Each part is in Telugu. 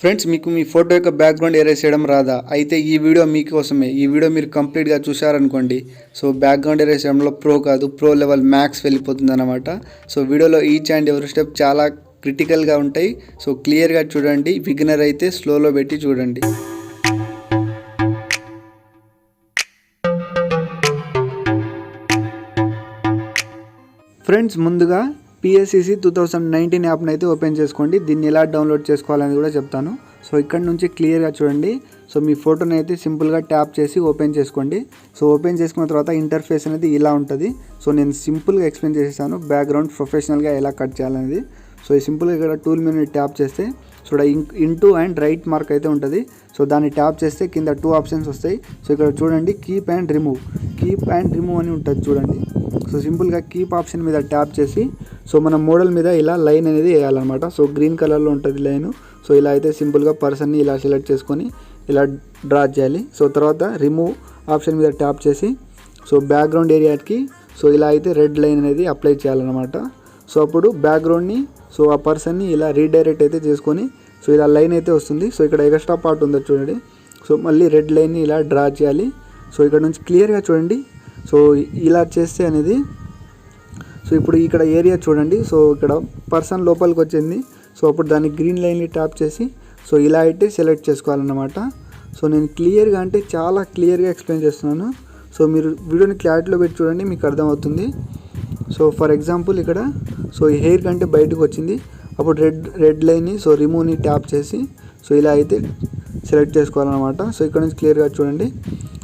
ఫ్రెండ్స్, మీకు మీ ఫోటో యొక్క బ్యాక్గ్రౌండ్ ఎరేస్ చేయడం రాదా? అయితే ఈ వీడియో మీకోసమే. ఈ వీడియో మీరు కంప్లీట్గా చూశారనుకోండి, సో బ్యాక్గ్రౌండ్ ఎరేస్ చేయడంలో ప్రో కాదు, ప్రో లెవెల్ మ్యాక్స్ వెళ్ళిపోతుంది అనమాట. సో వీడియోలో ఈచ్ అండ్ ఎవరి స్టెప్ చాలా క్రిటికల్గా ఉంటాయి. సో క్లియర్గా చూడండి. బిగినర్ అయితే స్లోలో పెట్టి చూడండి. ఫ్రెండ్స్, ముందుగా Pscc 2019 యాప్ని అయితే ఓపెన్ చేసుకోండి. దీన్ని ఎలా డౌన్లోడ్ చేసుకోవాలని కూడా చెప్తాను. సో ఇక్కడ నుంచి క్లియర్గా చూడండి. సో మీ ఫోటోని అయితే సింపుల్గా ట్యాప్ చేసి ఓపెన్ చేసుకోండి. సో ఓపెన్ చేసుకున్న తర్వాత ఇంటర్ఫేస్ అనేది ఇలా ఉంటుంది. సో నేను సింపుల్గా ఎక్స్ప్లెయిన్ చేసేసాను బ్యాక్గ్రౌండ్ ప్రొఫెషనల్గా ఎలా కట్ చేయాలనేది. సో ఈ సింపుల్గా ఇక్కడ టూల్ మీద ట్యాప్ చేస్తే so into and right mark అయితే ఉంటుంది. సో దాన్ని ట్యాప్ చేస్తే కింద 2 ఆప్షన్స్ వస్తాయి. సో ఇక్కడ చూడండి, కీప్ అండ్ రిమూవ్ అని ఉంటుంది చూడండి. సో సింపుల్గా కీప్ ఆప్షన్ మీద ట్యాప్ చేసి సో మన మోడల్ మీద ఇలా లైన్ అనేది వేయాలన్నమాట. సో గ్రీన్ కలర్లో ఉంటుంది లైన్. సో ఇలా అయితే సింపుల్గా పర్సన్ని ఇలా సెలెక్ట్ చేసుకొని ఇలా డ్రా చేయాలి. సో తర్వాత రిమూవ్ ఆప్షన్ మీద ట్యాప్ చేసి సో బ్యాక్గ్రౌండ్ ఏరియాకి సో ఇలా అయితే రెడ్ లైన్ అనేది అప్లై చేయాలన్నమాట. సో అప్పుడు బ్యాక్గ్రౌండ్ని సో ఆ పర్సన్ని ఇలా రీడైరెక్ట్ అయితే చేసుకొని సో ఇలా లైన్ అయితే వస్తుంది. సో ఇక్కడ ఎక్స్ట్రా పార్ట్ ఉందో చూడండి. సో మళ్ళీ రెడ్ లైన్ని ఇలా డ్రా చేయాలి. సో ఇక్కడ నుంచి క్లియర్గా చూడండి. సో ఇలా చేస్తే అనేది సో ఇప్పుడు ఇక్కడ ఏరియా చూడండి. సో ఇక్కడ పర్సన్ లోపలికి వచ్చింది. సో అప్పుడు దాన్ని గ్రీన్ లైన్ని ట్యాప్ చేసి సో ఇలా అయితే సెలెక్ట్ చేసుకోవాలన్నమాట. సో నేను క్లియర్గా అంటే చాలా క్లియర్గా ఎక్స్ప్లెయిన్ చేస్తున్నాను. సో మీరు వీడియోని క్లారిటీలో పెట్టి చూడండి, మీకు అర్థమవుతుంది. సో ఫర్ ఎగ్జాంపుల్ ఇక్కడ సో ఈ హెయిర్ కంటే బయటకు వచ్చింది. అప్పుడు రెడ్ లైన్ని సో రిమూవ్ని ట్యాప్ చేసి సో ఇలా అయితే సెలెక్ట్ చేసుకోవాలన్నమాట. సో ఇక్కడ నుంచి క్లియర్గా చూడండి.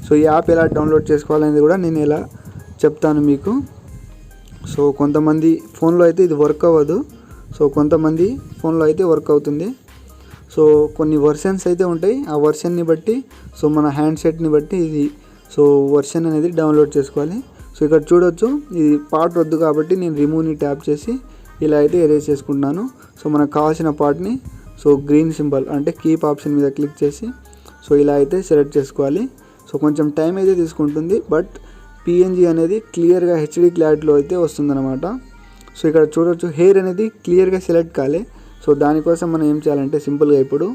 సో ఈ యాప్ ఎలా డౌన్లోడ్ చేసుకోవాలనేది కూడా నేను ఎలా చెప్తాను మీకు. సో కొంతమంది ఫోన్లో అయితే ఇది వర్క్ అవ్వదు. సో కొంతమంది ఫోన్లో అయితే వర్క్ అవుతుంది. సో కొన్ని వర్షన్స్ అయితే ఉంటాయి. ఆ వర్షన్ని బట్టి సో మన హ్యాండ్సెట్ని బట్టి ఇది సో వర్షన్ అనేది డౌన్లోడ్ చేసుకోవాలి. సో ఇక్కడ చూడొచ్చు, ఇది పార్ట్ వద్దు కాబట్టి నేను రిమూవ్ని ట్యాప్ చేసి ఇలా అయితే ఎరేజ్ చేసుకుంటున్నాను. సో మనకు కావాల్సిన పార్ట్ని సో గ్రీన్ సింబల్ అంటే కీప్ ఆప్షన్ మీద క్లిక్ చేసి సో ఇలా అయితే సెలెక్ట్ చేసుకోవాలి. సో కొంచెం టైం అయితే తీసుకుంటుంది, బట్ PNG అనేది క్లియర్గా HD క్లారిటీలో అయితే వస్తుందన్నమాట. సో ఇక్కడ చూడవచ్చు, హెయిర్ అనేది క్లియర్గా సెలెక్ట్ కాలే. సో దానికోసం మనం ఏం చేయాలంటే సింపుల్గా ఇప్పుడు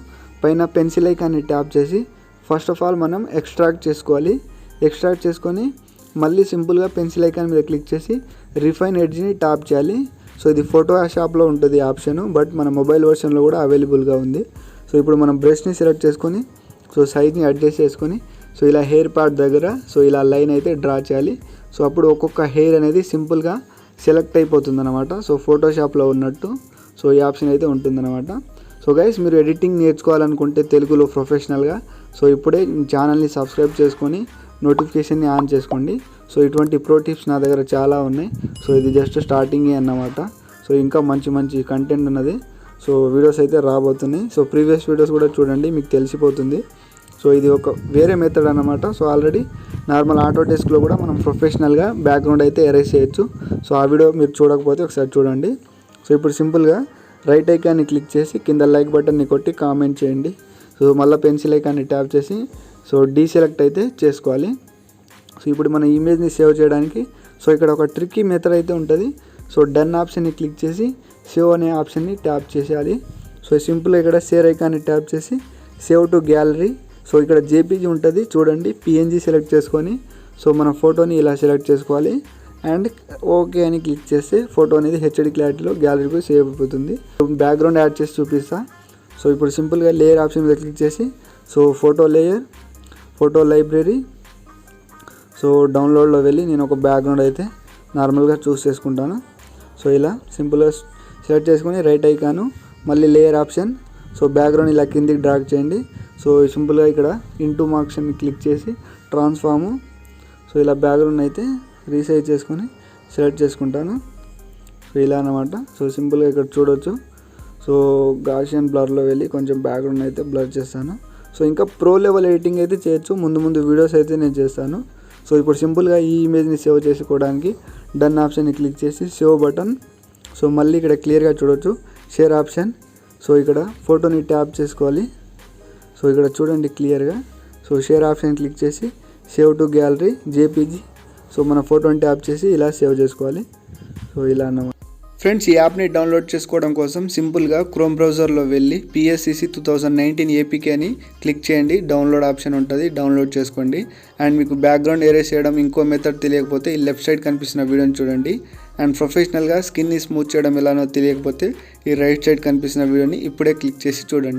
పైన పెన్సిల్ ఐకాన్ని ట్యాప్ చేసి ఫస్ట్ ఆఫ్ ఆల్ మనం ఎక్స్ట్రాక్ట్ చేసుకోవాలి. ఎక్స్ట్రాక్ట్ చేసుకొని మళ్ళీ సింపుల్గా పెన్సిల్ ఐకాన్ మీద క్లిక్ చేసి రిఫైన్ ఎడ్జ్ని ట్యాప్ చేయాలి. సో ఇది ఫోటో షాప్లో ఉంటుంది ఆప్షన్, బట్ మన మొబైల్ వర్షన్లో కూడా అవైలబుల్గా ఉంది. సో ఇప్పుడు మనం బ్రష్ని సెలెక్ట్ చేసుకొని సో సైజ్ని అడ్జస్ట్ చేసుకొని సో ఇలా హెయిర్ పార్ట్ దగ్గర సో ఇలా లైన్ అయితే డ్రా చేయాలి. సో అప్పుడు ఒక్కొక్క హెయిర్ అనేది సింపుల్గా సెలెక్ట్ అయిపోతుంది అనమాట. సో ఫోటోషాప్లో ఉన్నట్టు సో ఈ ఆప్షన్ అయితే ఉంటుందన్నమాట. సో గైస్, మీరు ఎడిటింగ్ నేర్చుకోవాలనుకుంటే తెలుగులో ప్రొఫెషనల్గా సో ఇప్పుడే ఛానల్ని సబ్స్క్రైబ్ చేసుకొని నోటిఫికేషన్ని ఆన్ చేసుకోండి. సో ఇటువంటి ప్రో టిప్స్ నా దగ్గర చాలా ఉన్నాయి. సో ఇది జస్ట్ స్టార్టింగే అన్నమాట. సో ఇంకా మంచి మంచి కంటెంట్ ఉన్నది. సో వీడియోస్ అయితే రాబోతున్నాయి. సో ప్రీవియస్ వీడియోస్ కూడా చూడండి, మీకు తెలిసిపోతుంది. సో ఇది ఒక వేరే మెథడ్ అన్నమాట. సో ఆల్రెడీ నార్మల్ ఆటోడెస్క్లో కూడా మనం ప్రొఫెషనల్గా బ్యాక్గ్రౌండ్ అయితే ఎరేజ్ చేయొచ్చు. సో ఆ వీడియో మీరు చూడకపోతే ఒకసారి చూడండి. సో ఇప్పుడు సింపుల్గా రైట్ ఐకాన్ని క్లిక్ చేసి కింద లైక్ బటన్ని కొట్టి కామెంట్ చేయండి. సో మళ్ళీ పెన్సిల్ ఐకాన్ని ట్యాప్ చేసి సో డీసెలెక్ట్ అయితే చేసుకోవాలి. సో ఇప్పుడు మన ఇమేజ్ని సేవ్ చేయడానికి సో ఇక్కడ ఒక ట్రిక్కీ మెథడ్ అయితే ఉంటుంది. సో డన్ ఆప్షన్ని క్లిక్ చేసి సేవ్ అనే ఆప్షన్ని ట్యాప్ చేసేయాలి. సో సింపుల్గా ఇక్కడ షేర్ ఐకాన్ని ట్యాప్ చేసి సేవ్ టు గ్యాలరీ. సో ఇక్కడ JPG ఉంటుంది చూడండి, PNG సెలెక్ట్ చేసుకొని సో మన ఫోటోని ఇలా సెలెక్ట్ చేసుకోవాలి అండ్ ఓకే అని క్లిక్ చేస్తే ఫోటో అనేది HD క్లారిటీలో గ్యాలరీకి సేవ్ అయిపోతుంది. బ్యాక్గ్రౌండ్ యాడ్ చేసి చూపిస్తా. సో ఇప్పుడు సింపుల్గా లేయర్ ఆప్షన్ మీద క్లిక్ చేసి so photo layer, photo library, so డౌన్లోడ్లో వెళ్ళి నేను ఒక బ్యాక్గ్రౌండ్ అయితే నార్మల్గా చూస్ చేసుకుంటాను. సో ఇలా సింపుల్గా సెలెక్ట్ చేసుకొని రైట్ ఐకాను మళ్ళీ లేయర్ ఆప్షన్ సో బ్యాక్గ్రౌండ్ ఇలా కిందికి డ్రాగ్ చేయండి. సో సింపుల్గా ఇక్కడ ఇంటూ మార్క్స్ని క్లిక్ చేసి ట్రాన్స్ఫార్ము సో ఇలా బ్యాక్గ్రౌండ్ అయితే రీసైజ్ చేసుకొని సెలెక్ట్ చేసుకుంటాను. సో ఇలా అన్నమాట. సో సింపుల్గా ఇక్కడ చూడవచ్చు. సో గాషియన్ బ్లర్లో వెళ్ళి కొంచెం బ్యాక్గ్రౌండ్ అయితే బ్లర్ చేస్తాను. సో ఇంకా ప్రో లెవెల్ ఎడిటింగ్ అయితే చేయొచ్చు. ముందు వీడియోస్ అయితే నేను చేస్తాను. సో ఇప్పుడు సింపుల్గా ఈ ఇమేజ్ని సేవ్ చేసుకోవడానికి డన్ ఆప్షన్ని క్లిక్ చేసి సేవ్ బటన్. సో మళ్ళీ ఇక్కడ క్లియర్గా చూడవచ్చు షేర్ ఆప్షన్. సో ఇక్కడ ఫోటోని ట్యాప్ చేసుకోవాలి. సో ఇక్కడ చూడండి క్లియర్గా. సో షేర్ ఆప్షన్ క్లిక్ చేసి save to gallery JPG. So మన ఫోటోని ట్యాప్ చేసి ఇలా సేవ్ చేసుకోవాలి. సో ఇలా అన్నమాట. ఫ్రెండ్స్, ఈ యాప్ని డౌన్లోడ్ చేసుకోవడం కోసం సింపుల్గా క్రోమ్ బ్రౌజర్లో వెళ్ళి PSCC 2019 APK అని క్లిక్ చేయండి. డౌన్లోడ్ ఆప్షన్ ఉంటుంది, డౌన్లోడ్ చేసుకోండి. అండ్ మీకు బ్యాక్గ్రౌండ్ ఎరేస్ చేయడం ఇంకో మెథడ్ తెలియకపోతే ఈ లెఫ్ట్ సైడ్ కనిపిస్తున్న వీడియోని చూడండి. అండ్ ప్రొఫెషనల్గా స్కిన్ని స్మూత్ చేయడం ఎలానో తెలియకపోతే ఈ రైట్ సైడ్ కనిపిస్తున్న వీడియోని ఇప్పుడే క్లిక్ చేసి చూడండి.